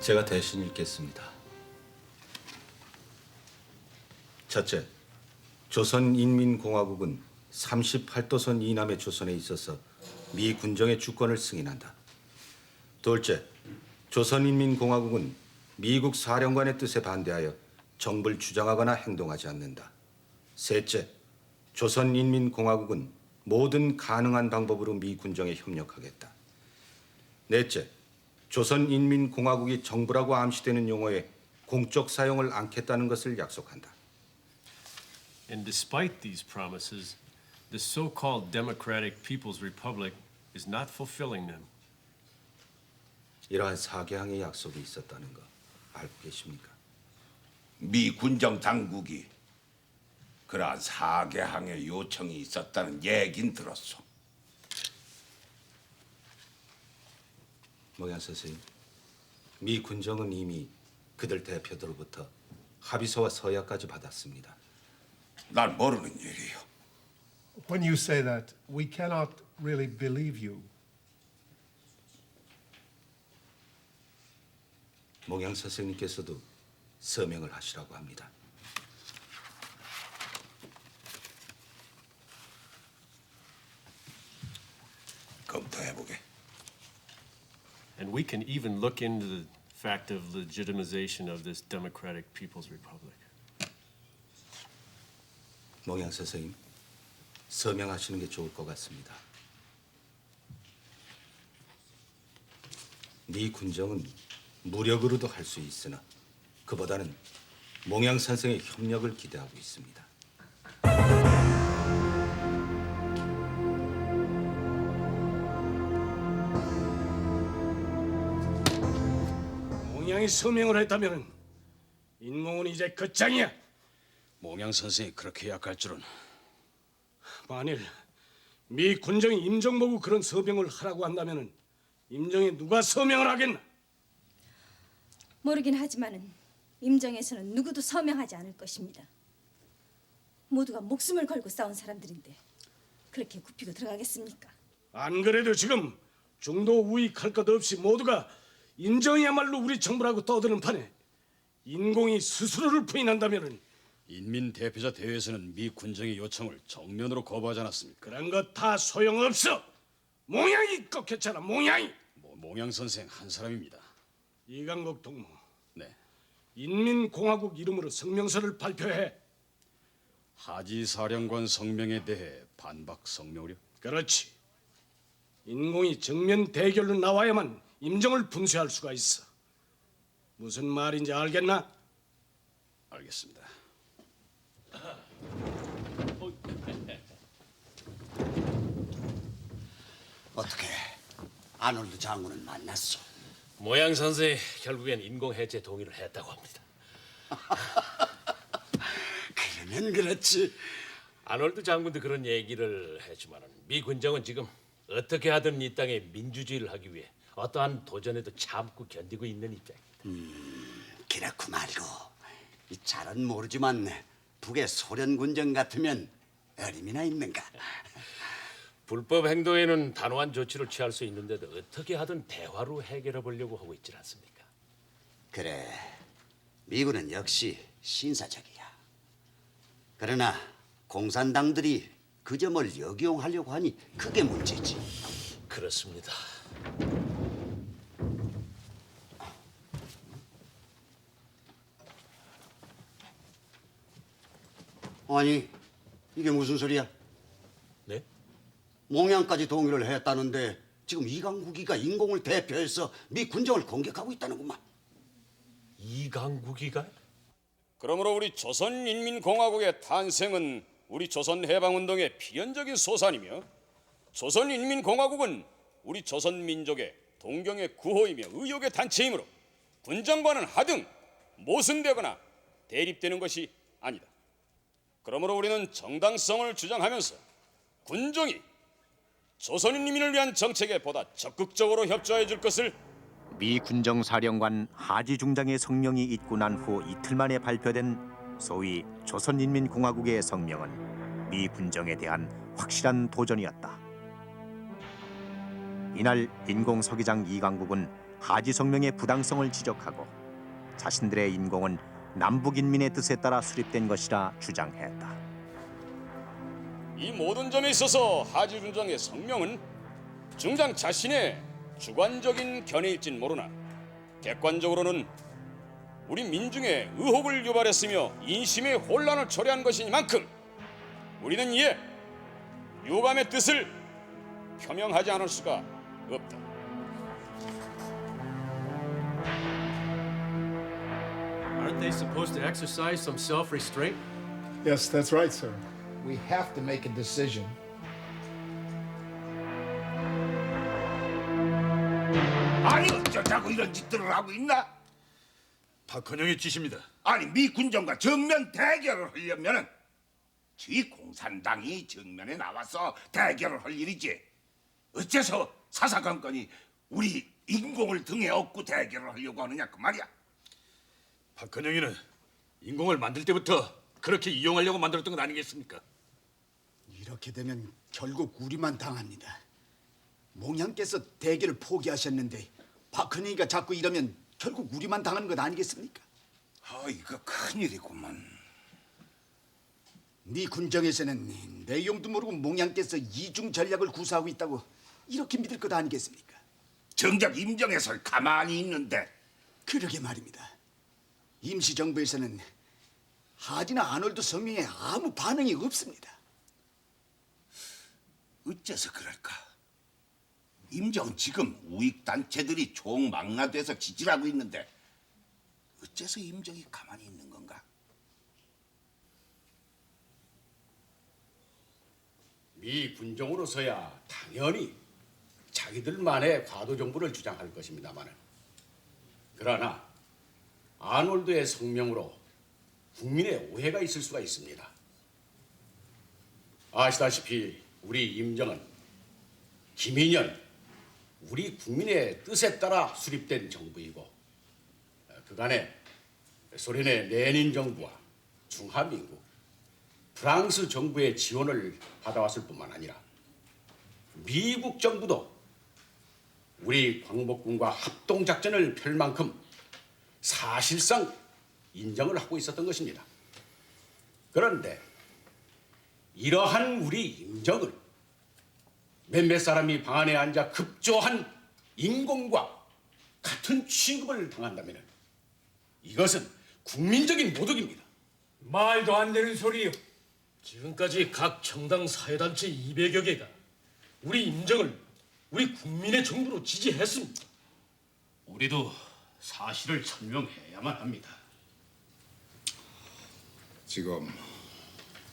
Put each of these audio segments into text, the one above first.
제가 대신 읽겠습니다. 첫째, 조선인민공화국은 38도선 이남의 조선에 있어서 미 군정의 주권을 승인한다. 둘째, 조선인민공화국은 미국 사령관의 뜻에 반대하여 정부를 주장하거나 행동하지 않는다. 셋째, 조선인민공화국은 모든 가능한 방법으로 미 군정에 협력하겠다. 넷째, 조선인민공화국이 정부라고 암시되는 용어의 공적 사용을 않겠다는 것을 약속한다. And despite these promises, the so-called Democratic People's Republic is not fulfilling them. 이러한 4개항의 약속이 있었다는 거 알고 계십니까? 미 군정 당국이 그러한 4개항의 요청이 있었다는 얘긴 들었소. 목양 선생님, 미 군정은 이미 그들 대표들로부터 합의서와 서약까지 받았습니다. 난 모르는 일이요. When you say that, we cannot really believe you. 목양 선생님께서도 서명을 하시라고 합니다. 검토해보게. And we can even look into the fact of legitimization of this Democratic People's Republic. 목양 선생님, 서명하시는 게 좋을 것 같습니다. 미 군정은 무력으로도 할 수 있으나 그보다는 몽양 선생의 협력을 기대하고 있습니다. 몽양이 서명을 했다면 인공은 이제 끝장이야. 몽양 선생이 그렇게 약할 줄은. 만일 미 군정이 임정 보고 그런 서명을 하라고 한다면 임정에 누가 서명을 하겠나? 모르긴 하지만은 임정에서는 누구도 서명하지 않을 것입니다. 모두가 목숨을 걸고 싸운 사람들인데 그렇게 굽히고 들어가겠습니까? 안 그래도 지금 중도 우익할 것 없이 모두가 임정이야말로 우리 정부라고 떠드는 판에 인공이 스스로를 부인한다면은 인민 대표자 대회에서는 미 군정의 요청을 정면으로 거부하지 않았습니까? 그런 거 다 소용없어. 몽양이 꺾였잖아. 몽양이. 몽양 선생 한 사람입니다. 이강국 동무, 네. 인민공화국 이름으로 성명서를 발표해. 하지 사령관 성명에 대해 반박 성명을요? 그렇지. 인공이 정면 대결로 나와야만 임정을 분쇄할 수가 있어. 무슨 말인지 알겠나? 알겠습니다. 어떻게 아놀드 장군은 만났어? 모양 선생이 결국엔 인공 해체 동의를 했다고 합니다. 그러면 그렇지. 아놀드 장군도 그런 얘기를 했지만은 미 군정은 지금 어떻게 하든 이 땅에 민주주의를 하기 위해 어떠한 도전에도 참고 견디고 있는 입장입니다. 그렇고 말고 이 잘은 모르지만 북의 소련 군정 같으면 어림이나 있는가? 불법 행동에는 단호한 조치를 취할 수 있는데도 어떻게 하든 대화로 해결해 보려고 하고 있지 않습니까? 그래, 미군은 역시 신사적이야. 그러나 공산당들이 그 점을 역이용하려고 하니 그게 문제지. 그렇습니다. 아니, 이게 무슨 소리야? 네? 몽양까지 동의를 했다는데 지금 이강국이가 인공을 대표해서 미 군정을 공격하고 있다는구만. 이강국이가? 그러므로 우리 조선인민공화국의 탄생은 우리 조선해방운동의 필연적인 소산이며 조선인민공화국은 우리 조선 민족의 동경의 구호이며 의욕의 단체이므로 군정과는 하등 모순되거나 대립되는 것이 아니다. 그러므로 우리는 정당성을 주장하면서 군정이 조선인민을 위한 정책에 보다 적극적으로 협조해 줄 것을 미 군정 사령관 하지 중장의 성명이 있고 난 후 이틀 만에 발표된 소위 조선인민공화국의 성명은 미 군정에 대한 확실한 도전이었다. 이날 인공서기장 이강국은 하지 성명의 부당성을 지적하고 자신들의 인공은 남북인민의 뜻에 따라 수립된 것이라 주장했다. 이 모든 점에 있어서 하지 중장의 성명은 중장 자신의 주관적인 견해일진 모르나 객관적으로는 우리 민중의 의혹을 유발했으며 인심의 혼란을 초래한 것이니만큼 우리는 이에 유감의 뜻을 표명하지 않을 수가 없다. Aren't they supposed to exercise some self-restraint? Yes, that's right, sir. We have to make a decision. 아니 어쩌자고 이런 짓들을 하고 있나? 박헌영의 지시입니다. 아니 미 군정과 정면 대결을 하려면은 지 공산당이 정면에 나와서 대결을 할 일이지. 어째서 사사건건이 우리 인공을 등에 업고 대결을 하려고 하느냐 그 말이야. 박헌영이는 인공을 만들 때부터 그렇게 이용하려고 만들었던 것 아니겠습니까? 이렇게 되면 결국 우리만 당합니다. 몽양께서 대결을 포기하셨는데 박헌영이가 자꾸 이러면 결국 우리만 당하는 것 아니겠습니까? 아 이거 큰일이구만. 미 군정에서는 내용도 모르고 몽양께서 이중 전략을 구사하고 있다고 이렇게 믿을 것 아니겠습니까? 정작 임정에서 가만히 있는데 그러게 말입니다. 임시정부에서는 하지나 아놀드 성명에 아무 반응이 없습니다. 어째서 그럴까? 임정은 지금 우익단체들이 총망라돼서 지지하고 있는데 어째서 임정이 가만히 있는 건가? 미 군정으로서야 당연히 자기들만의 과도 정부를 주장할 것입니다마는 그러나 아놀드의 성명으로 국민의 오해가 있을 수가 있습니다. 아시다시피 우리 임정은 김인현 우리 국민의 뜻에 따라 수립된 정부이고 그간에 소련의 레닌 정부와 중화민국, 프랑스 정부의 지원을 받아왔을 뿐만 아니라 미국 정부도 우리 광복군과 합동작전을 펼 만큼 사실상 인정을 하고 있었던 것입니다. 그런데 이러한 우리 임정을 몇몇 사람이 방 안에 앉아 급조한 인공과 같은 취급을 당한다면 이것은 국민적인 모독입니다. 말도 안 되는 소리요. 지금까지 각 정당 사회단체 200여 개가 우리 임정을 우리 국민의 정부로 지지했습니다. 우리도 사실을 천명해야만 합니다. 지금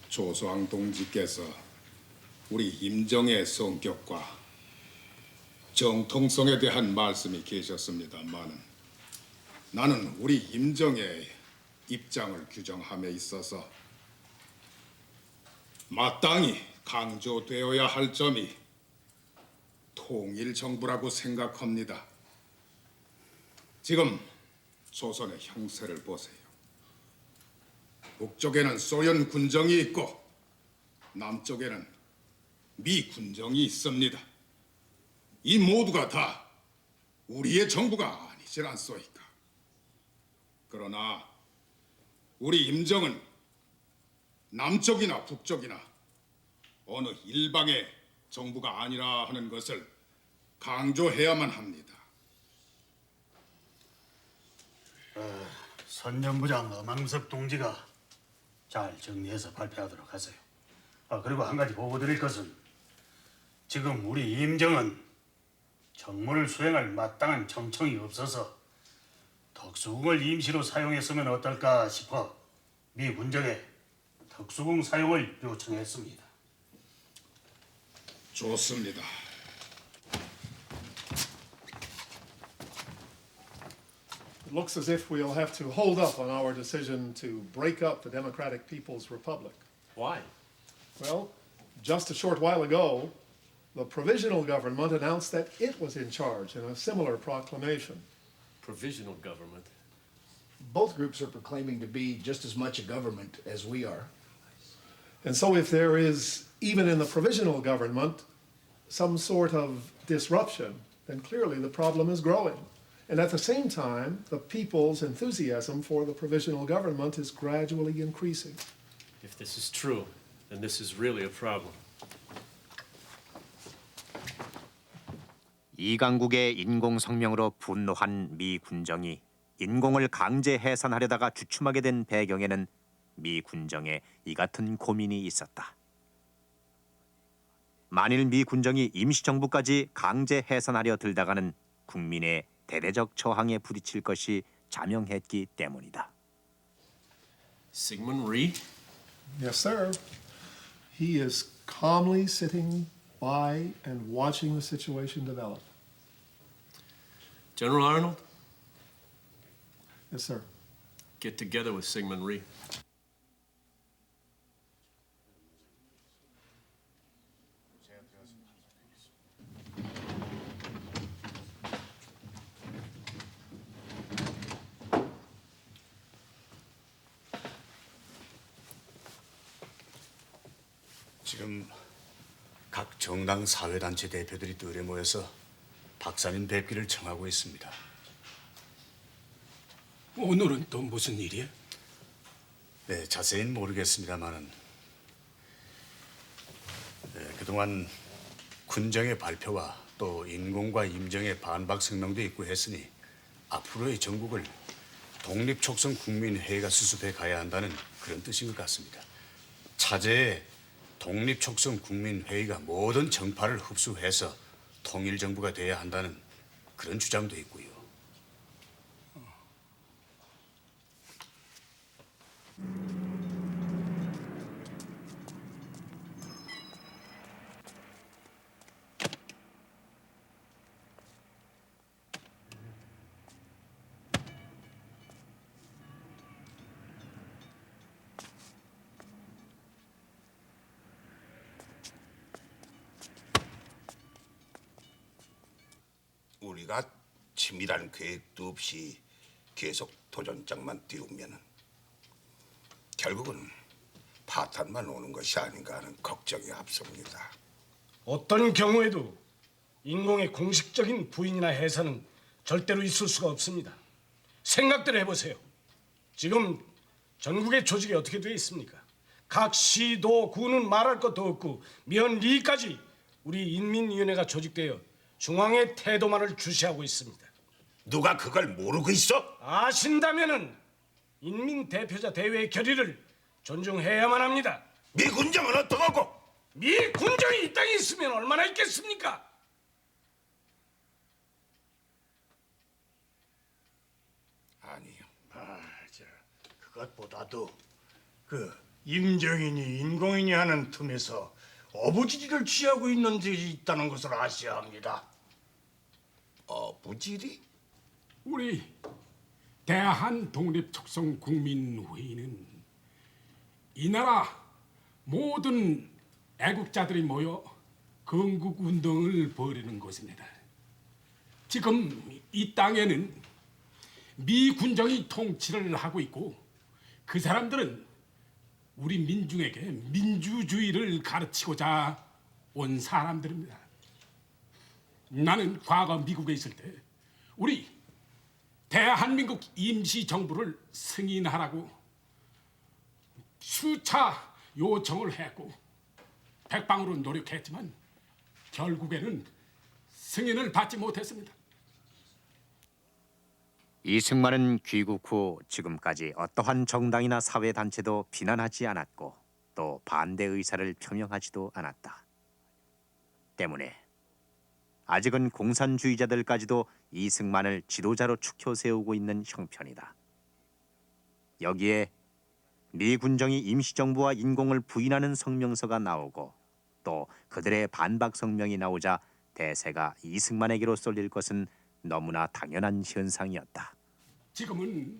조소왕 동지께서 우리 임정의 성격과 정통성에 대한 말씀이 계셨습니다만 나는 우리 임정의 입장을 규정함에 있어서 마땅히 강조되어야 할 점이 통일정부라고 생각합니다. 지금 조선의 형세를 보세요. 북쪽에는 소련 군정이 있고 남쪽에는 미 군정이 있습니다. 이 모두가 다 우리의 정부가 아니질 않소이까. 그러나 우리 임정은 남쪽이나 북쪽이나 어느 일방의 정부가 아니라 하는 것을 강조해야만 합니다. 선전부장 엄항섭 동지가 잘 정리해서 발표하도록 하세요. 그리고 한 가지 보고 드릴 것은 지금 우리 임정은 정무를 수행할 마땅한 정청이 없어서 특수궁을 임시로 사용했으면 어떨까 싶어 미 군정에 특수궁 사용을 요청했습니다. 좋습니다. It looks as if we'll have to hold up on our decision to break up the Democratic People's Republic. Why? Well, just a short while ago, the provisional government announced that it was in charge in a similar proclamation. Provisional government. Both groups are proclaiming to be just as much a government as we are. And so if there is, even in the provisional government, some sort of disruption, then clearly the problem is growing. And at the same time, the people's enthusiasm for the provisional government is gradually increasing. If this is true, then this is really a problem. 이강국의 인공 성명으로 분노한 미 군정이 인공을 강제 해산하려다가 주춤하게 된 배경에는 미 군정의 이 같은 고민이 있었다. 만일 미 군정이 임시정부까지 강제 해산하려 들다가는 국민의 대대적 저항에 부딪힐 것이 자명했기 때문이다. Syngman Rhee? Yes, sir. He is calmly sitting by and watching the situation develop. General Arnold? Yes, sir. Get together with Syngman Rhee. 지금 각 정당 사회단체 대표들이 뜰에 모여서 박사님 뵙기를 청하고 있습니다. 오늘은 또 무슨 일이야? 네, 자세히는 모르겠습니다만은 그동안 군정의 발표와 또 인공과 임정의 반박 성명도 있고 했으니 앞으로의 전국을 독립촉선 국민회의가 수습해 가야 한다는 그런 뜻인 것 같습니다. 차제에 독립촉선 국민회의가 모든 정파를 흡수해서 통일정부가 돼야 한다는 그런 주장도 있고요. 우리가 치밀한 계획도 없이 계속 도전장만 띄우면은 결국은 파탄만 오는 것이 아닌가 하는 걱정이 앞섭니다. 어떤 경우에도 인공의 공식적인 부인이나 해산은 절대로 있을 수가 없습니다. 생각들 해보세요. 지금 전국의 조직이 어떻게 되어 있습니까? 각 시도 구는 말할 것도 없고 면리까지 우리 인민위원회가 조직되어 중앙의 태도만을 주시하고 있습니다. 누가 그걸 모르고 있어? 아신다면은 인민 대표자 대회의 결의를 존중해야만 합니다. 미 군정은 어떡하고? 미 군정이 이 땅에 있으면 얼마나 있겠습니까? 아니요. 그것보다도 그 임정인이 인공인이 하는 틈에서 어부지리를 취하고 있는 적이 있다는 것을 아셔야 합니다. 어부지리? 우리 대한 독립촉선 국민회의는 이 나라 모든 애국자들이 모여 건국운동을 벌이는 곳입니다. 지금 이 땅에는 미 군정이 통치를 하고 있고 그 사람들은 우리 민중에게 민주주의를 가르치고자 온 사람들입니다. 나는 과거 미국에 있을 때 우리 대한민국 임시정부를 승인하라고 수차 요청을 했고 백방으로 노력했지만 결국에는 승인을 받지 못했습니다. 이승만은 귀국 후 지금까지 어떠한 정당이나 사회단체도 비난하지 않았고 또 반대 의사를 표명하지도 않았다. 때문에 아직은 공산주의자들까지도 이승만을 지도자로 추켜 세우고 있는 형편이다. 여기에 미 군정이 임시정부와 인공을 부인하는 성명서가 나오고 또 그들의 반박 성명이 나오자 대세가 이승만에게로 쏠릴 것은 너무나 당연한 현상이었다. 지금은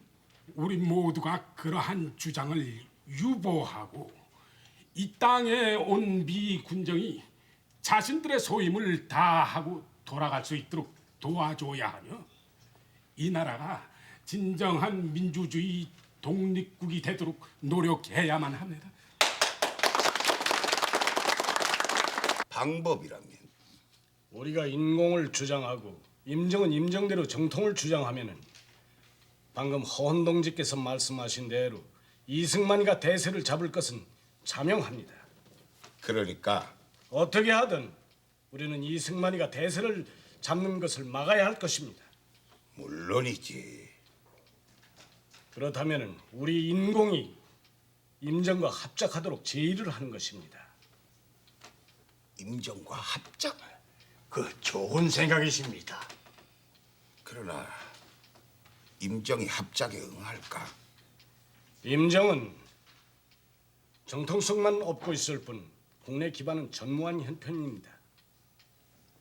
우리 모두가 그러한 주장을 유보하고 이 땅에 온 미 군정이 자신들의 소임을 다하고 돌아갈 수 있도록 도와줘야 하며 이 나라가 진정한 민주주의 독립국이 되도록 노력해야만 합니다. 방법이라면 우리가 인공을 주장하고 임정은 임정대로 정통을 주장하면은 방금 허헌 동지께서 말씀하신 대로 이승만이가 대세를 잡을 것은 자명합니다. 그러니까 어떻게 하든 우리는 이승만이가 대세를 잡는 것을 막아야 할 것입니다. 물론이지. 그렇다면은 우리 인공이 임정과 합작하도록 제의를 하는 것입니다. 임정과 합작을. 그 좋은 생각이십니다. 그러나 임정이 합작에 응할까? 임정은 정통성만 업고 있을 뿐 국내 기반은 전무한 형편입니다.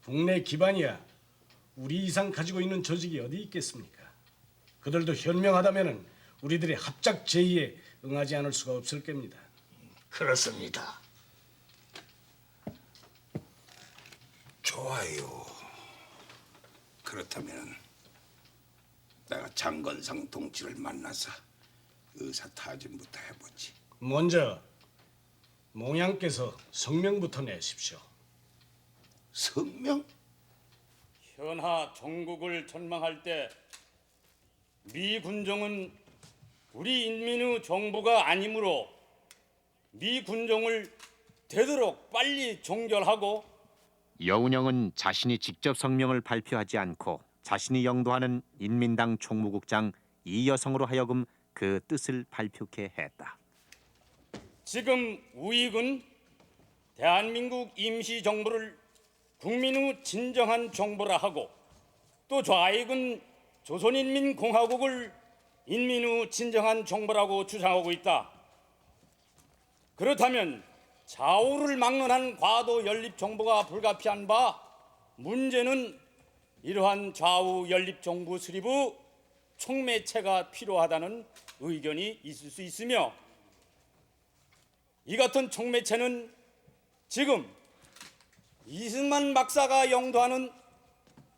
국내 기반이야 우리 이상 가지고 있는 조직이 어디 있겠습니까? 그들도 현명하다면은 우리들의 합작 제의에 응하지 않을 수가 없을 겁니다. 그렇습니다. 좋아요. 그렇다면 내가 장건상 동지를 만나서 의사타진부터 해보지. 먼저 몽양께서 성명부터 내십시오. 성명? 현하 종국을 전망할 때 미 군정은 우리 인민의 정부가 아니므로 미 군정을 되도록 빨리 종결하고 여운형은 자신이 직접 성명을 발표하지 않고 자신이 영도하는 인민당 총무국장 이여성으로 하여금 그 뜻을 발표케 했다. 지금 우익은 대한민국 임시정부를 국민의 진정한 정부라 하고 또 좌익은 조선인민공화국을 인민의 진정한 정부라고 주장하고 있다. 그렇다면 좌우를 막론한 과도 연립 정부가 불가피한 바 문제는 이러한 좌우 연립 정부 수립의 총매체가 필요하다는 의견이 있을 수 있으며 이 같은 총매체는 지금 이승만 박사가 영도하는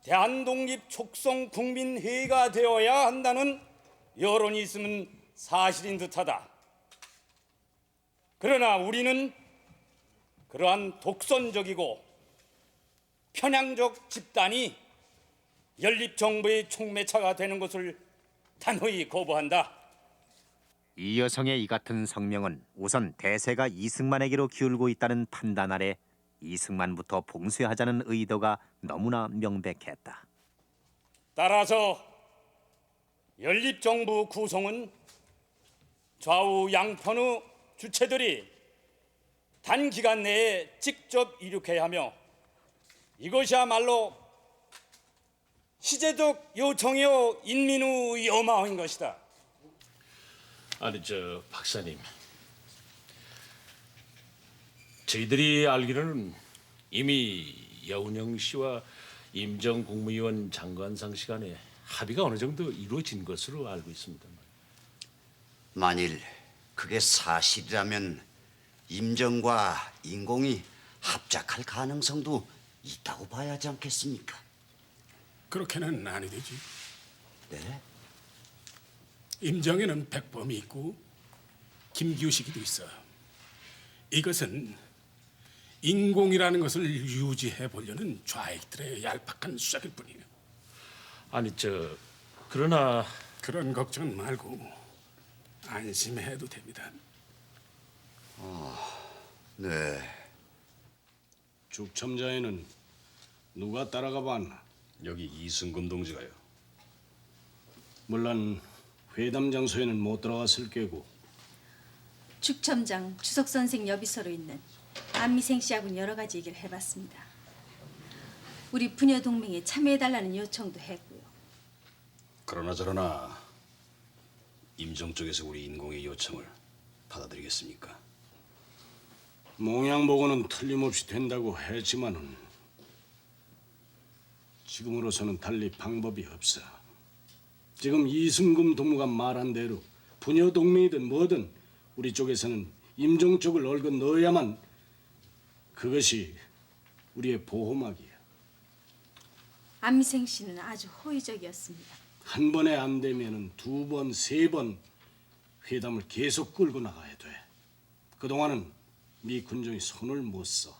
대한독립 촉성 국민회의가 되어야 한다는 여론이 있으면 사실인 듯하다. 그러나 우리는 그러한 독선적이고 편향적 집단이 연립정부의 총매체가 되는 것을 단호히 거부한다. 이여성의 이 같은 성명은 우선 대세가 이승만에게로 기울고 있다는 판단 아래 이승만부터 봉쇄하자는 의도가 너무나 명백했다. 따라서 연립정부 구성은 좌우 양편의 주체들이 단기간 내에 직접 이룩해야 하며 이것이야말로 시제적 요청이요 인민의 요망인 것이다. 아니 박사님, 저희들이 알기로는 이미 여운형 씨와 임정 국무위원 장관상 시간에 합의가 어느 정도 이루어진 것으로 알고 있습니다. 만일 그게 사실이라면 임정과 인공이 합작할 가능성도 있다고 봐야 하지 않겠습니까? 그렇게는 아니 되지. 네? 임정에는 백범이 있고 김규식이도 있어. 이것은 인공이라는 것을 유지해 보려는 좌익들의 얄팍한 수작일 뿐이에요. 아니 그러나 그런 걱정 말고 안심해도 됩니다. 네. 죽첨자에는 누가 따라가 봤나? 여기 이승금 동지가요. 물론 회담 장소에는 못 들어갔을 게고 죽첨장 주석 선생 여비서로 있는 안미생 씨하고는 여러 가지 얘기를 해봤습니다. 우리 부녀 동맹에 참여해달라는 요청도 했고요. 그러나 저러나 임정 쪽에서 우리 인공의 요청을 받아들이겠습니까? 몽양 보고는 틀림없이 된다고 했지만은 지금으로서는 달리 방법이 없어. 지금 이순금 동무가 말한 대로 부녀 동맹이든 뭐든 우리 쪽에서는 임종 쪽을 얽어 넣어야만 그것이 우리의 보호막이야. 암생 씨는 아주 호의적이었습니다. 한 번에 안 되면은 두 번, 세 번 회담을 계속 끌고 나가야 돼. 그동안은 미 군정이 손을 못 써.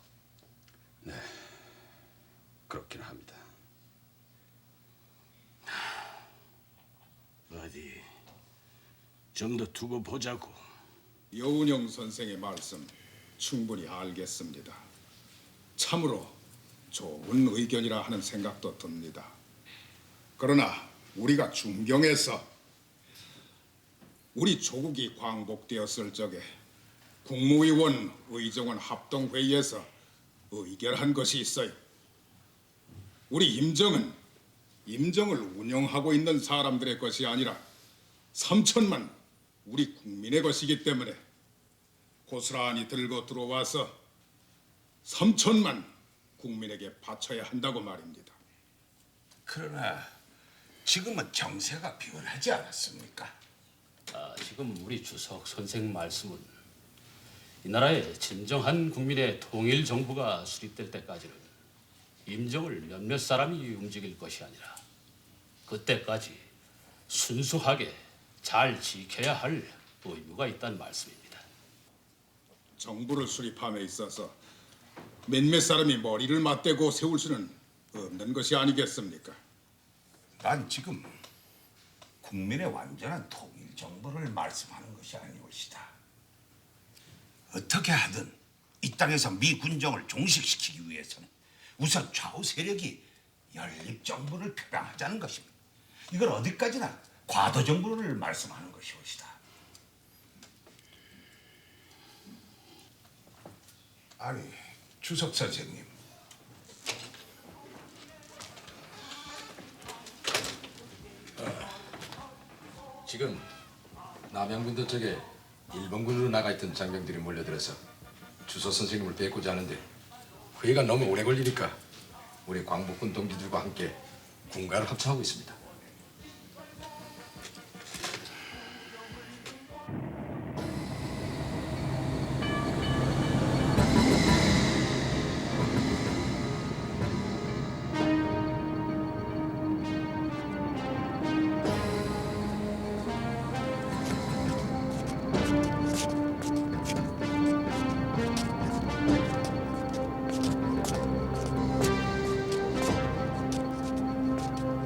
그렇긴 합니다. 어디 좀 더 두고 보자고. 여운영 선생의 말씀 충분히 알겠습니다. 참으로 좋은 의견이라 하는 생각도 듭니다. 그러나 우리가 중경에서 우리 조국이 광복되었을 적에 국무위원 의정원 합동회의에서 의결한 것이 있어요. 우리 임정을 운영하고 있는 사람들의 것이 아니라 3천만 우리 국민의 것이기 때문에 고스란히 들고 들어와서 3천만 국민에게 바쳐야 한다고 말입니다. 그러나 지금은 정세가 변하지 않았습니까? 지금 우리 주석 선생 말씀은 이 나라의 진정한 국민의 통일 정부가 수립될 때까지는 임정을 몇몇 사람이 움직일 것이 아니라 그때까지 순수하게 잘 지켜야 할 의무가 있다는 말씀입니다. 정부를 수립함에 있어서 몇몇 사람이 머리를 맞대고 세울 수는 없는 것이 아니겠습니까? 난 지금 국민의 완전한 통일 정부를 말씀하는 것이 아니오시다. 어떻게 하든 이 땅에서 미 군정을 종식시키기 위해서는 우선 좌우 세력이 연립 정부를 표방하자는 것입니다. 이걸 어디까지나 과도 정부를 말씀하는 것이오시다. 아니, 주석 선생님. 지금 남양군도 쪽에 일본군으로 나가 있던 장병들이 몰려들어서 주석 선생님을 뵙고자 하는데 회의가 너무 오래 걸리니까 우리 광복군 동지들과 함께 군가를 합창하고 있습니다.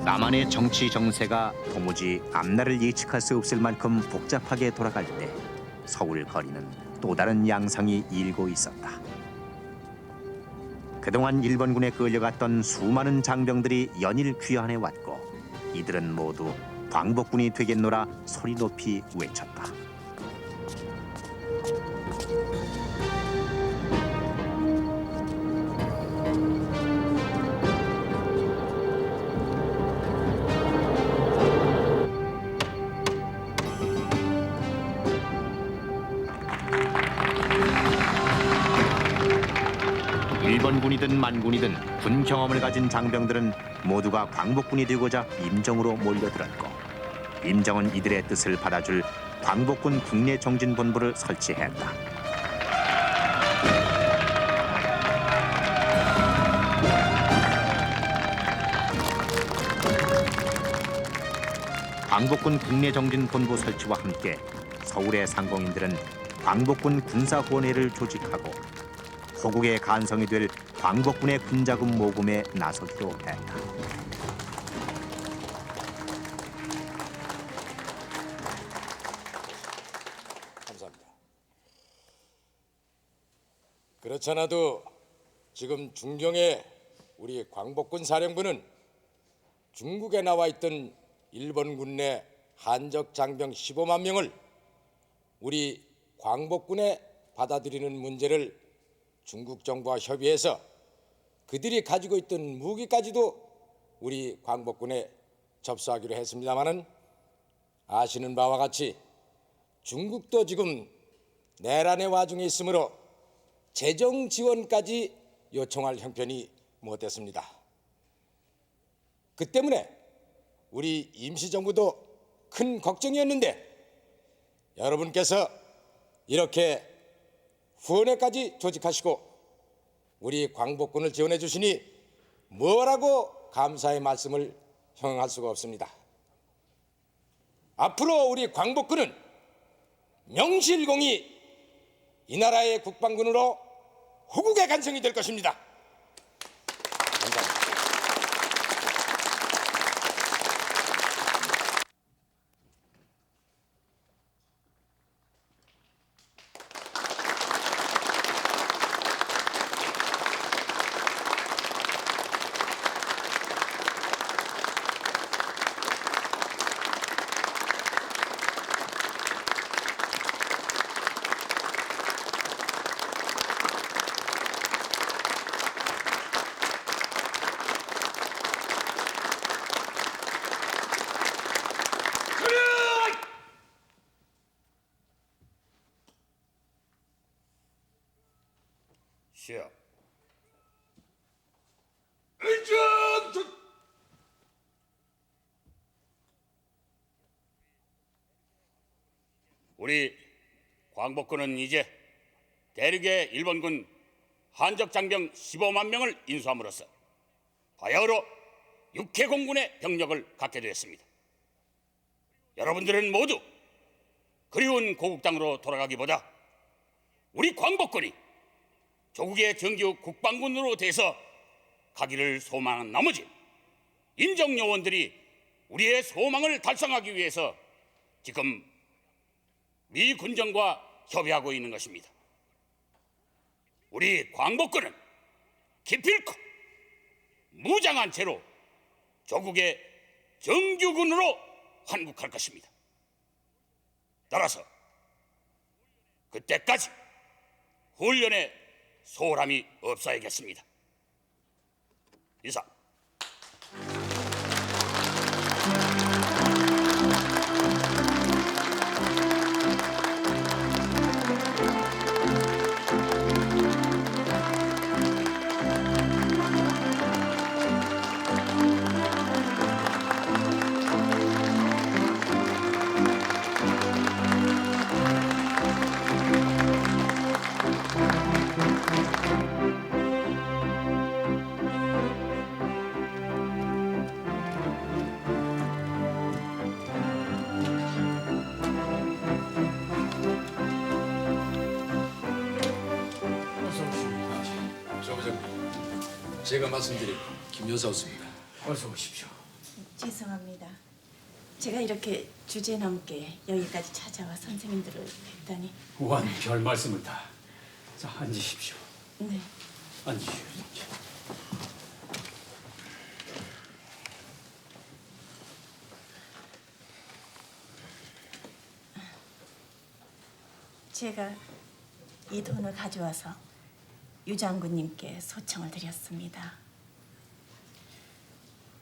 남한의 정치 정세가 도무지 앞날을 예측할 수 없을 만큼 복잡하게 돌아갈 때 서울 거리는 또 다른 양상이 일고 있었다. 그동안 일본군에 끌려갔던 수많은 장병들이 연일 귀환해 왔고 이들은 모두 광복군이 되겠노라 소리 높이 외쳤다. 일본군이든 만군이든 군 경험을 가진 장병들은 모두가 광복군이 되고자 임정으로 몰려들었고 임정은 이들의 뜻을 받아줄 광복군 국내정진본부를 설치했다. 광복군 국내정진본부 설치와 함께 서울의 상공인들은 광복군 군사후원회를 조직하고 호국의 간성이 될 광복군의 군자금 모금에 나서기로 했다. 감사합니다. 그렇잖아도 지금 중경의 우리 광복군 사령부는 중국에 나와 있던 일본군 내 한적 장병 15만 명을 우리 광복군에 받아들이는 문제를 중국 정부와 협의해서 그들이 가지고 있던 무기까지도 우리 광복군에 접수하기로 했습니다마는 아시는 바와 같이 중국도 지금 내란의 와중에 있으므로 재정 지원까지 요청할 형편이 못됐습니다. 그 때문에 우리 임시정부도 큰 걱정이었는데 여러분께서 이렇게 후원회까지 조직하시고 우리 광복군을 지원해 주시니 뭐라고 감사의 말씀을 형용할 수가 없습니다. 앞으로 우리 광복군은 명실공히 이 나라의 국방군으로 호국의 간성이 될 것입니다. 감사합니다. 시작. 우리 광복군은 이제 대륙의 일본군 한적 장병 15만 명을 인수함으로써 바야흐로 육해공군의 병력을 갖게 되었습니다. 여러분들은 모두 그리운 고국 땅으로 돌아가기보다 우리 광복군이 조국의 정규 국방군으로 돼서 가기를 소망한 나머지 임정요원들이 우리의 소망을 달성하기 위해서 지금 미 군정과 협의하고 있는 것입니다. 우리 광복군은 기필코 무장한 채로 조국의 정규군으로 환국할 것입니다. 따라서 그때까지 훈련에 소홀함이 없어야겠습니다. 이상. 제가 말씀드린 김 여사였습니다. 어서 오십시오. 죄송합니다. 제가 이렇게 주제넘게 여기까지 찾아와 선생님들을 뵙다니. 원 별 말씀을 다. 자, 앉으십시오. 네. 앉으십시오. 제가 이 돈을 가져와서 유 장군님께 소청을 드렸습니다.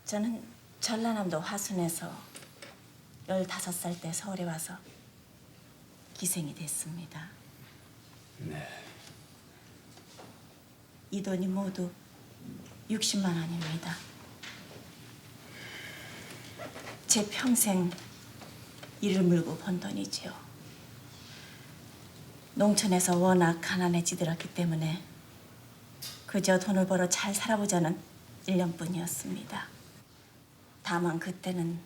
저는 전라남도 화순에서 15살 때 서울에 와서 기생이 됐습니다. 네. 이 돈이 모두 60만 원입니다. 제 평생 이를 물고 번 돈이지요. 농촌에서 워낙 가난해지들었기 때문에 그저 돈을 벌어 잘 살아보자는 일념뿐이었습니다. 다만 그때는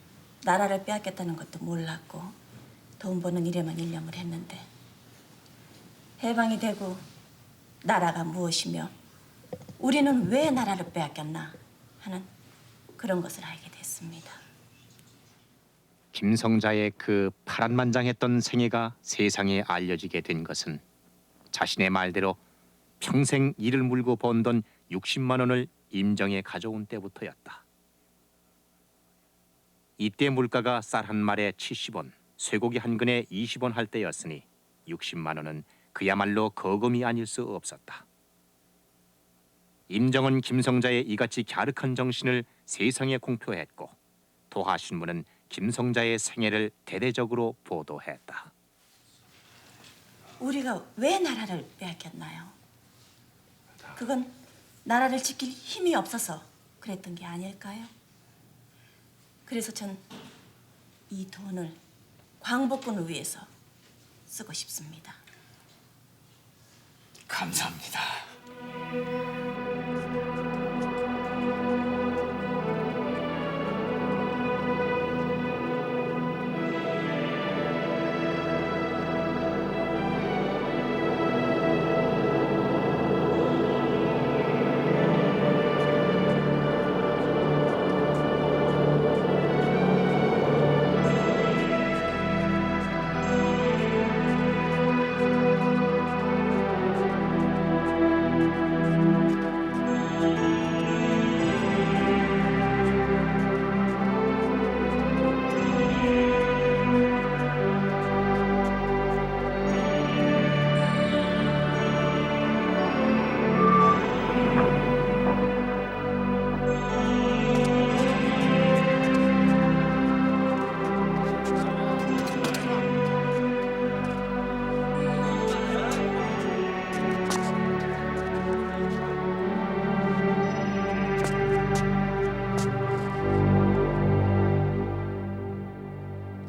나라를 빼앗겠다는 것도 몰랐고 돈 버는 일에만 일념을 했는데 해방이 되고 나라가 무엇이며 우리는 왜 나라를 빼앗겼나 하는 그런 것을 알게 됐습니다. 김성자의 그 파란만장했던 생애가 세상에 알려지게 된 것은 자신의 말대로 평생 이를 물고 번 돈 60만 원을 임정에 가져온 때부터였다. 이때 물가가 쌀 한 말에 70원, 쇠고기 한 근에 20원 할 때였으니 60만 원은 그야말로 거금이 아닐 수 없었다. 임정은 김성자의 이같이 갸륵한 정신을 세상에 공표했고 도하신문은 김성자의 생애를 대대적으로 보도했다. 우리가 왜 나라를 빼앗겼나요? 그건 나라를 지킬 힘이 없어서 그랬던 게 아닐까요? 그래서 전 이 돈을 광복군을 위해서 쓰고 싶습니다. 감사합니다.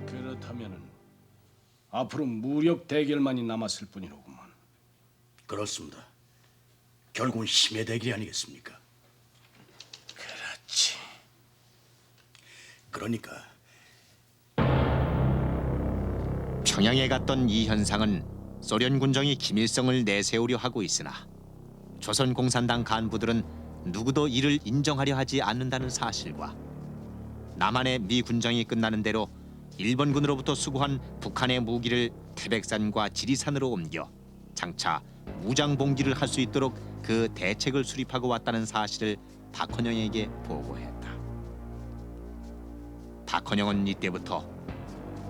그렇다면은 앞으로 무력 대결만이 남았을 뿐이로구만. 그렇습니다. 결국은 힘의 대결이 아니겠습니까? 그렇지. 그러니까 평양에 갔던 이 현상은 소련 군정이 김일성을 내세우려 하고 있으나 조선 공산당 간부들은 누구도 이를 인정하려 하지 않는다는 사실과 남한의 미 군정이 끝나는 대로 일본군으로부터 수거한 북한의 무기를 태백산과 지리산으로 옮겨 장차 무장 봉기를 할 수 있도록 그 대책을 수립하고 왔다는 사실을 박헌영에게 보고했다. 박헌영은 이때부터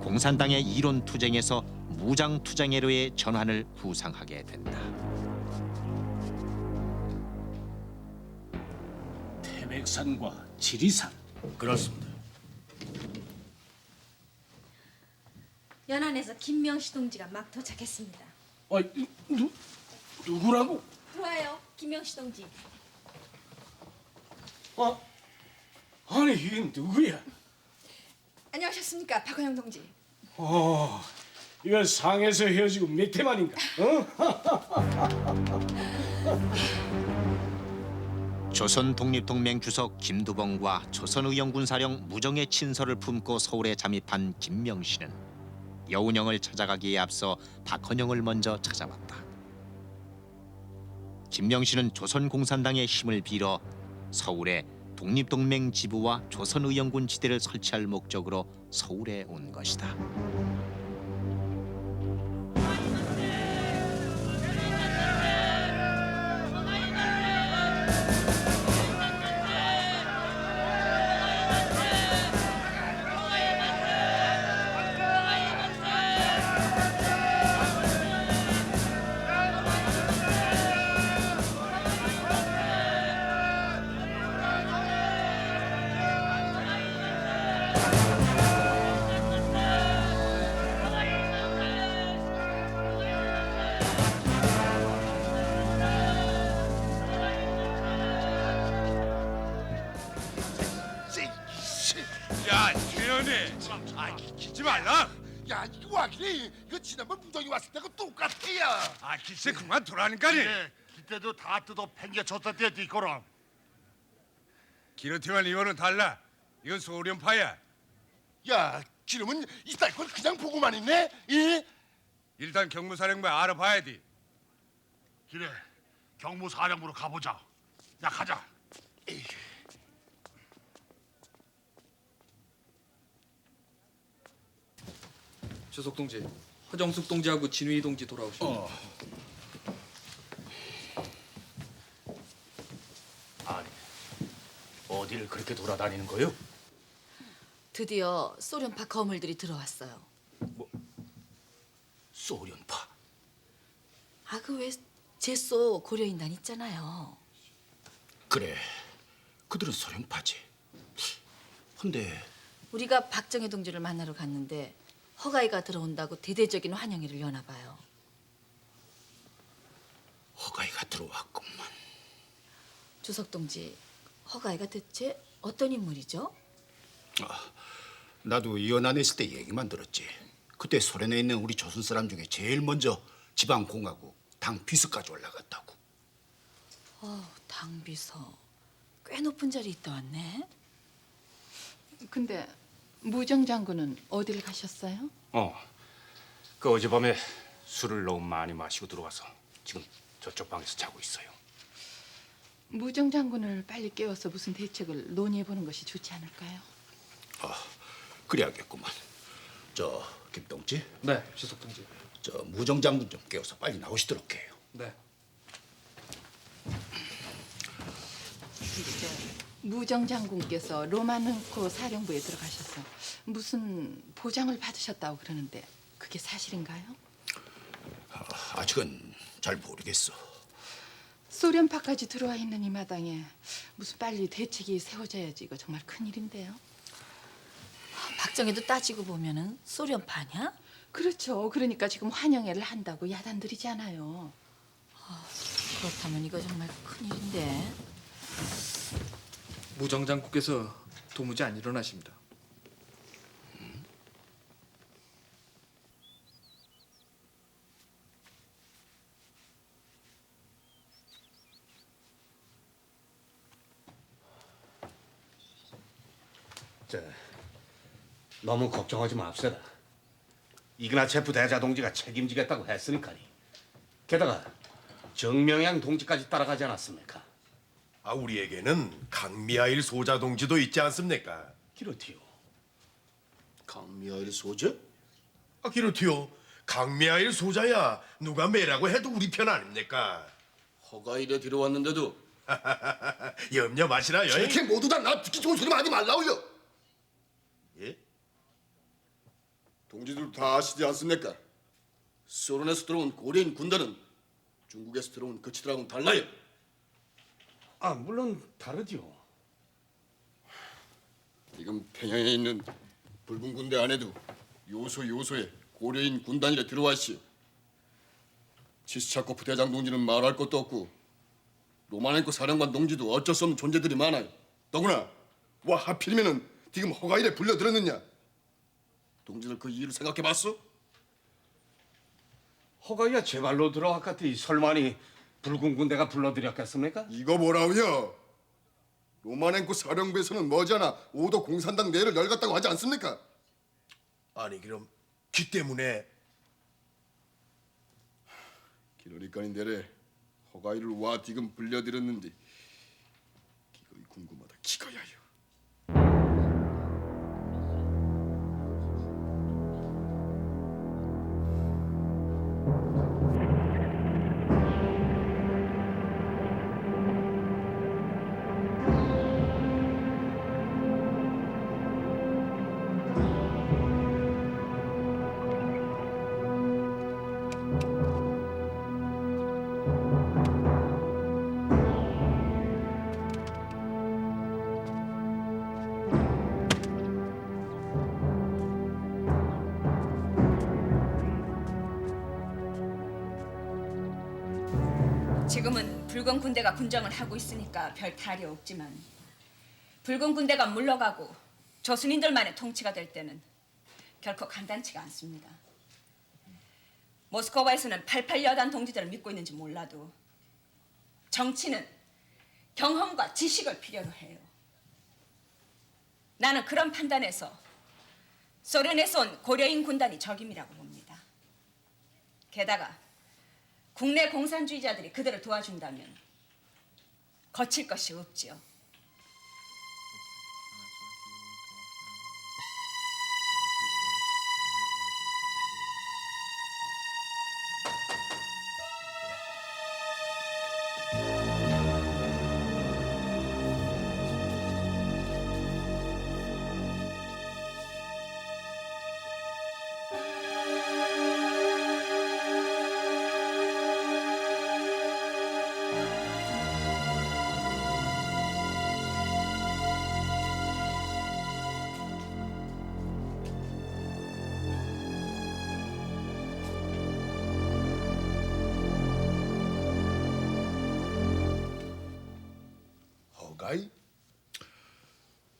공산당의 이론 투쟁에서 무장 투쟁회로의 전환을 구상하게 된다. 태백산과 지리산. 그렇습니다. 연안에서 김명시 동지가 막 도착했습니다. 누구라고? 들어와요, 김명시 동지. 아니 이게 누구야? 안녕하셨습니까, 박헌영 동지. 이거 상에서 헤어지고 몇 해 만인가? 조선 독립동맹 주석 김두봉과 조선의용군사령 무정의 친서를 품고 서울에 잠입한 김명시는 여운형을 찾아가기에 앞서 박헌영을 먼저 찾아왔다. 김명시는 조선공산당의 힘을 빌어 서울에 독립동맹 지부와 조선의용군 지대를 설치할 목적으로 서울에 온 것이다. 야, 태연해. 기지 말라. 야, 이거 와 그래. 이거 지난번 무정이 왔을 때가 똑같아요. 기세 그만 두라니까니. 그때도 다 뜯어 팽개쳤었대, 니거랑. 기르티만 이거는 달라. 이건 소련파야. 야, 기름은 이따 걸 그냥 보고만 있네. 이? 일단 경무사령부 알아봐야 돼. 그래, 경무사령부로 가보자. 야, 가자. 주석 동지, 허정숙 동지하고 진휘 동지 돌아오십니다. 아니, 어디를 그렇게 돌아다니는 거요? 드디어 소련파 거물들이 들어왔어요. 소련파? 아, 그 왜 제소 고려인단 있잖아요. 그래, 그들은 소련파지. 근데 우리가 박정희 동지를 만나러 갔는데 허가이가 들어온다고 대대적인 환영회를 여나 봐요. 허가이가 들어왔구만. 주석 동지, 허가이가 대체 어떤 인물이죠? 나도 연안에 있을 때 얘기만 들었지. 그때 소련에 있는 우리 조선 사람 중에 제일 먼저 지방공화국 당 비서까지 올라갔다고. 당 비서 꽤 높은 자리 있다 왔네. 근데 무정 장군은 어딜 가셨어요? 그 어젯밤에 술을 너무 많이 마시고 들어와서 지금 저쪽 방에서 자고 있어요. 무정 장군을 빨리 깨워서 무슨 대책을 논의해 보는 것이 좋지 않을까요? 그래야겠구만. 저 김동지. 네, 주석 동지. 저 무정 장군 좀 깨워서 빨리 나오시도록 해요. 네. 무정 장군께서 로마는코 사령부에 들어가셔서 무슨 보장을 받으셨다고 그러는데 그게 사실인가요? 아직은 잘 모르겠어. 소련파까지 들어와 있는 이 마당에 무슨 빨리 대책이 세워져야지. 이거 정말 큰일인데요. 박정희도 따지고 보면은 소련파냐? 그렇죠. 그러니까 지금 환영회를 한다고 야단들이잖아요. 그렇다면 이거 정말 큰일인데. 무정장군께서 도무지 안 일어나십니다. 너무 걱정하지 맙시다. 이그나체프 대자 동지가 책임지겠다고 했으니까니. 게다가 정명양 동지까지 따라가지 않았습니까? 우리에게는 강미하일 소자 동지도 있지 않습니까? 그렇지요. 강미하일 소자? 그렇지요. 강미하일 소자야 누가 매라고 해도 우리 편 아닙니까? 허가일에 들어왔는데도 염려 마시라요. 이렇게 모두 다 나 듣기 좋은 소리 하지 말라고요. 예? 동지들 다 아시지 않습니까? 소련에서 들어온 고려인 군단은 중국에서 들어온 거치들하고는 달라요. 물론 다르죠. 지금 평양에 있는 붉은 군대 안에도 요소에 고려인 군단이라 들어와 있어요. 치스차코프 대장 동지는 말할 것도 없고 로마넨코 사령관 동지도 어쩔 수 없는 존재들이 많아요. 더구나 와 하필이면은 지금 허가일에 불려들었느냐? 동지들 그 이유를 생각해봤어? 허가이야 제발로 들어왔겠지. 설마니 붉은 군대가 불러들였겠습니까? 이거 뭐라고요? 로마넨코 사령부에서는 머지않아 5도 공산당 내를 열겠다고 하지 않습니까? 아니 그럼 기 때문에 그러니까니 내래 허가이를 와 지금 불려들였는데 기거이 궁금하다. 기거야요. 지금은 붉은 군대가 군정을 하고 있으니까 별 탈이 없지만 붉은 군대가 물러가고 조선인들만의 통치가 될 때는 결코 간단치가 않습니다. 모스크바에서는 88 여단 동지들을 믿고 있는지 몰라도 정치는 경험과 지식을 필요로 해요. 나는 그런 판단에서 소련에서 온 고려인 군단이 적임이라고 봅니다. 게다가 국내 공산주의자들이 그들을 도와준다면 거칠 것이 없지요.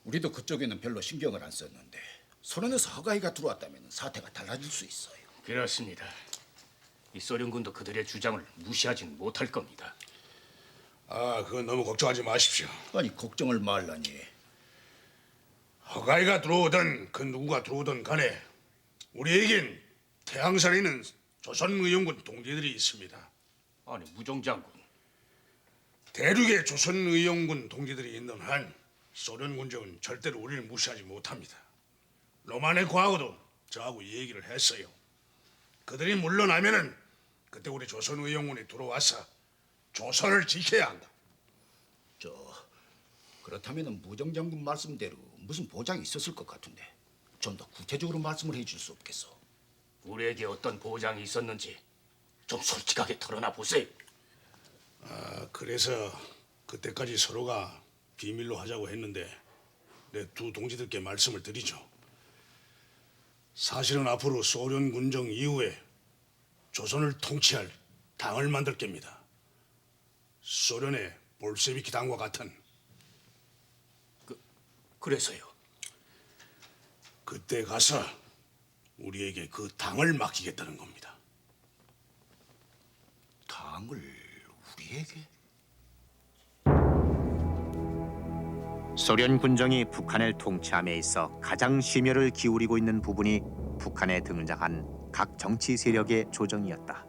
우리도 그쪽에는 별로 신경을 안 썼는데 소련에서 허가이가 들어왔다면 사태가 달라질 수 있어요. 그렇습니다. 이 소련군도 그들의 주장을 무시하진 못할 겁니다. 아, 그건 너무 걱정하지 마십시오. 아니 걱정을 말라니. 허가이가 들어오든 그 누구가 들어오든 간에 우리에겐 태양산에 있는 조선의용군 동지들이 있습니다. 아니 무정장군. 대륙에 조선의용군 동지들이 있는 한 소련 군정은 절대로 우리를 무시하지 못합니다. 로마네코하고도 저하고 얘기를 했어요. 그들이 물러나면은 그때 우리 조선의용군이 들어와서 조선을 지켜야 한다. 그렇다면 무정장군 말씀대로 무슨 보장이 있었을 것 같은데 좀 더 구체적으로 말씀을 해줄 수 없겠어? 우리에게 어떤 보장이 있었는지 좀 솔직하게 털어놔 보세요. 아, 그래서 그때까지 서로가 비밀로 하자고 했는데 내 두 동지들께 말씀을 드리죠. 사실은 앞으로 소련 군정 이후에 조선을 통치할 당을 만들 겁니다. 소련의 볼셰비키 당과 같은. 그래서요? 그때 가서 우리에게 그 당을 맡기겠다는 겁니다. 당을 우리에게? 소련 군정이 북한을 통치함에 있어 가장 심혈을 기울이고 있는 부분이 북한에 등장한 각 정치 세력의 조정이었다.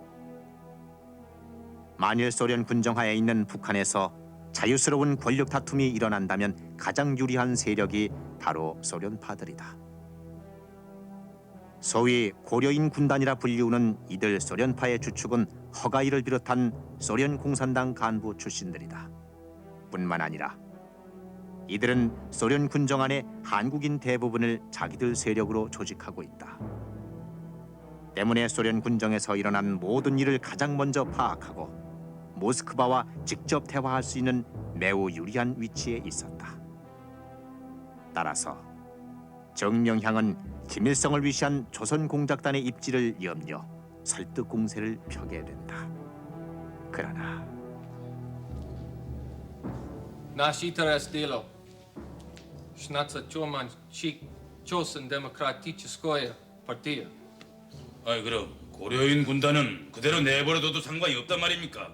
만일 소련 군정하에 있는 북한에서 자유스러운 권력 다툼이 일어난다면 가장 유리한 세력이 바로 소련파들이다. 소위 고려인 군단이라 불리우는 이들 소련파의 주축은 허가이를 비롯한 소련 공산당 간부 출신들이다. 뿐만 아니라 이들은 소련 군정 안에 한국인 대부분을 자기들 세력으로 조직하고 있다. 때문에 소련 군정에서 일어난 모든 일을 가장 먼저 파악하고 모스크바와 직접 대화할 수 있는 매우 유리한 위치에 있었다. 따라서 정명향은 김일성을 위시한 조선 공작단의 입지를 염려 설득 공세를 펴게 된다. 그러나 Наш интерес дело. 16-м 조선 демократическая партия. 아이 그럼 고려인 군단은 그대로 내버려둬도 상관이 없단 말입니까?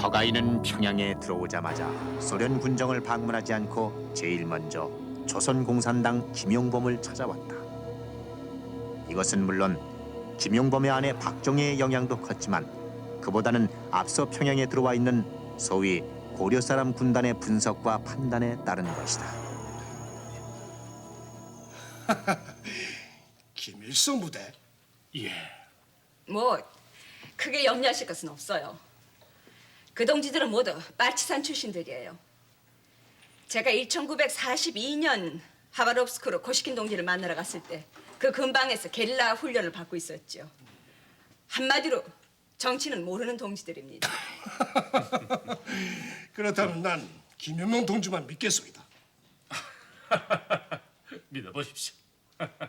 허가이는 평양에 들어오자마자 소련 군정을 방문하지 않고 제일 먼저 조선 공산당 김용범을 찾아왔다. 이것은 물론 김용범의 아내 박정희의 영향도 컸지만 그보다는 앞서 평양에 들어와 있는 소위 고려 사람 군단의 분석과 판단에 따른 것이다. 김일성 부대? 예. 뭐 크게 염려하실 것은 없어요. 그 동지들은 모두 빨치산 출신들이에요. 제가 1942년 하바롭스크로 고시킨 동지를 만나러 갔을 때 그 근방에서 게릴라 훈련을 받고 있었죠. 한마디로 정치는 모르는 동지들입니다. 그렇다면 난 김영명 동지만 믿겠습니다. 믿어보십시오.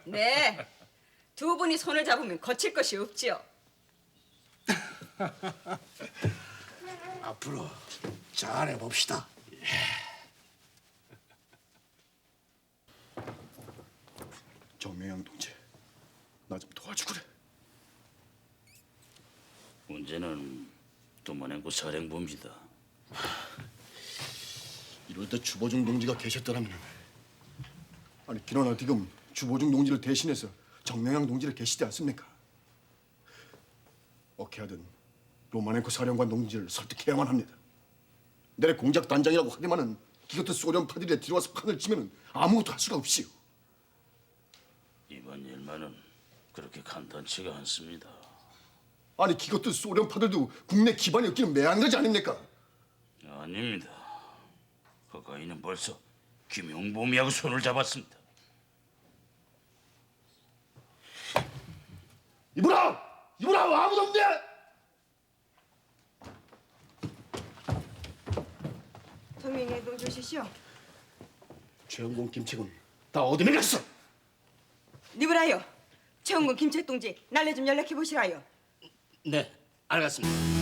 네, 두 분이 손을 잡으면 거칠 것이 없지요. 앞으로 잘해 봅시다. 정명양 동지, 나 좀 도와주구래. 문제는 도마nen고 사령부입니다. 이럴 때 주보중 동지가 계셨더라면. 아니 그러나 지금 주보중 동지를 대신해서 정명양 동지를 계시지 않습니까? 어떻게 하든 로마넨코 사령관 동지를 설득해야만 합니다. 내래 공작 단장이라고 하기만은 이것도 소련파들이 들어와서 판을 치면은 아무것도 할 수가 없이요. 이번 일만은 그렇게 간단치가 않습니다. 아니 이것도 소련파들도 국내 기반이 없기는 매한가지 아닙니까? 아닙니다. 허가이는 벌써 김용범이하고 손을 잡았습니다. 이보라! 아무도 없네! 성명에 돈 주시시오. 최영공 김책은 다 어디에 갔어? 니브라요. 최원군 김책 동지 날래 좀 연락해 보시라요. 네, 알겠습니다.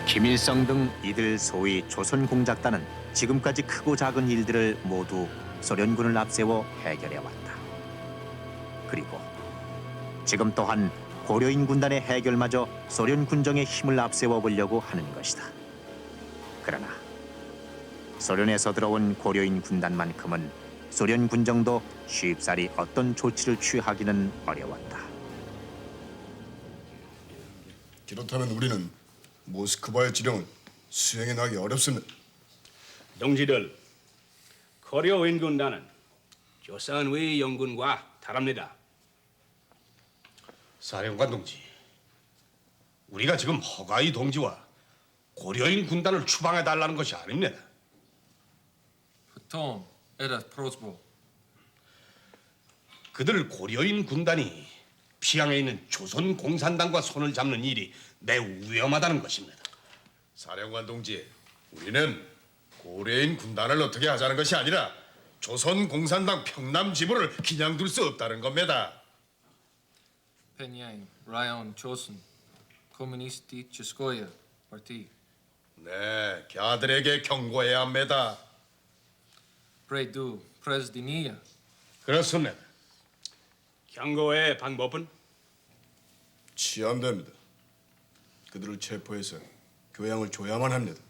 김일성 등 이들 소위 조선공작단은 지금까지 크고 작은 일들을 모두 소련군을 앞세워 해결해왔다. 그리고 지금 또한 고려인 군단의 해결마저 소련 군정의 힘을 앞세워 보려고 하는 것이다. 그러나 소련에서 들어온 고려인 군단만큼은 소련 군정도 쉽사리 어떤 조치를 취하기는 어려웠다. 그렇다면 우리는 모스크바의 지령을 수행해 나가기 어렵습니다. 동지들, 고려인 군단은 조선의 영군과 다릅니다. 사령관 동지, 우리가 지금 허가이 동지와 고려인 군단을 추방해 달라는 것이 아닙니다. Потом этот просьбу. 그들 고려인 군단이 피양에 있는 조선 공산당과 손을 잡는 일이 매우 위험하다는 것입니다. 사령관 동지, 우리는 고려인 군단을 어떻게 하자는 것이 아니라 조선 공산당 평남 지부를 그냥 둘 수 없다는 겁니다. Пеньяй, район Чосон, коммунистическая партия. 네, 걔들에게 경고해야 합니다. Пройду пресдения. 그렇습니다. 경고의 방법은? 치안됩니다. 그들을 체포해서 교양을 줘야만 합니다.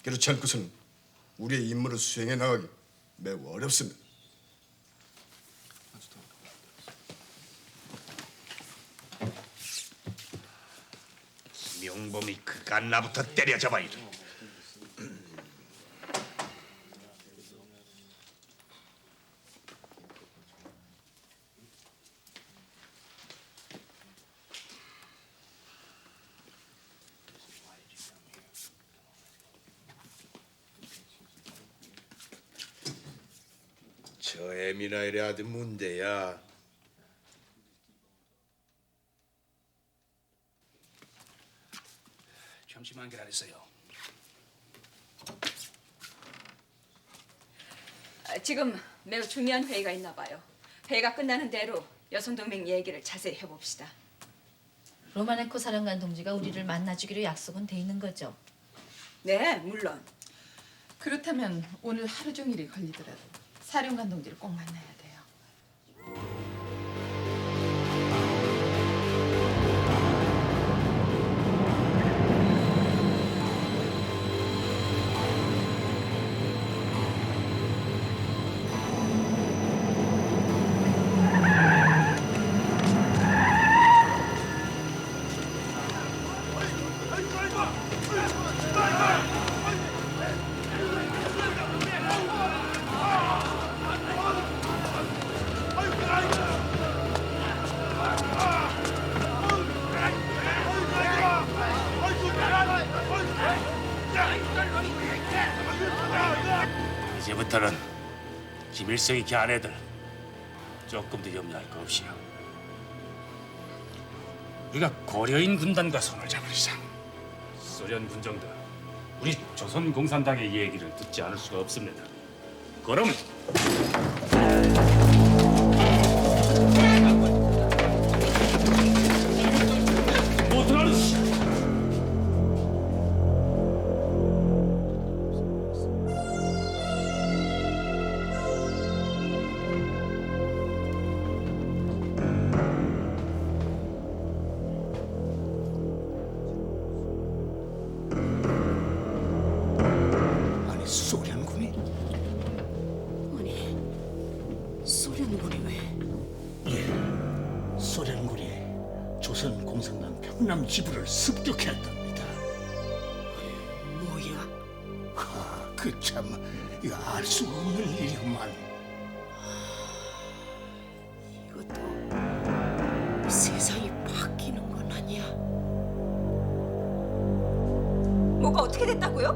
그렇지 않고서는 우리의 임무를 수행해 나가기 매우 어렵습니다. 김용범이 그간 나부터 때려잡아야 돼. 저 애미나 이래 하든 문제야. 잠시만 기다리세요. 지금 매우 중요한 회의가 있나 봐요. 회의가 끝나는 대로 여성동맹 얘기를 자세히 해봅시다. 로마네코 사령관 동지가 우리를 만나주기로 약속은 돼 있는 거죠? 네, 물론. 그렇다면 오늘 하루 종일이 걸리더라도 사령관 동지를 꼭 만나야 돼요. 이제부터는 김일성이 걔네들 조금도 염려할 거 없이요. 우리가 고려인 군단과 손을 잡을 이상 소련 군정도 우리 조선 공산당의 얘기를 듣지 않을 수가 없습니다. 그럼 아니 소련군이? 아니, 소련군이 왜? 예, 소련군이 조선 공산당 평남 지부를 습격했답니다. 뭐야? 그 참 이거 알 수 없는 일이구만. 이것도 세상이 바뀌는 건 아니야. 뭐가 어떻게 됐다고요?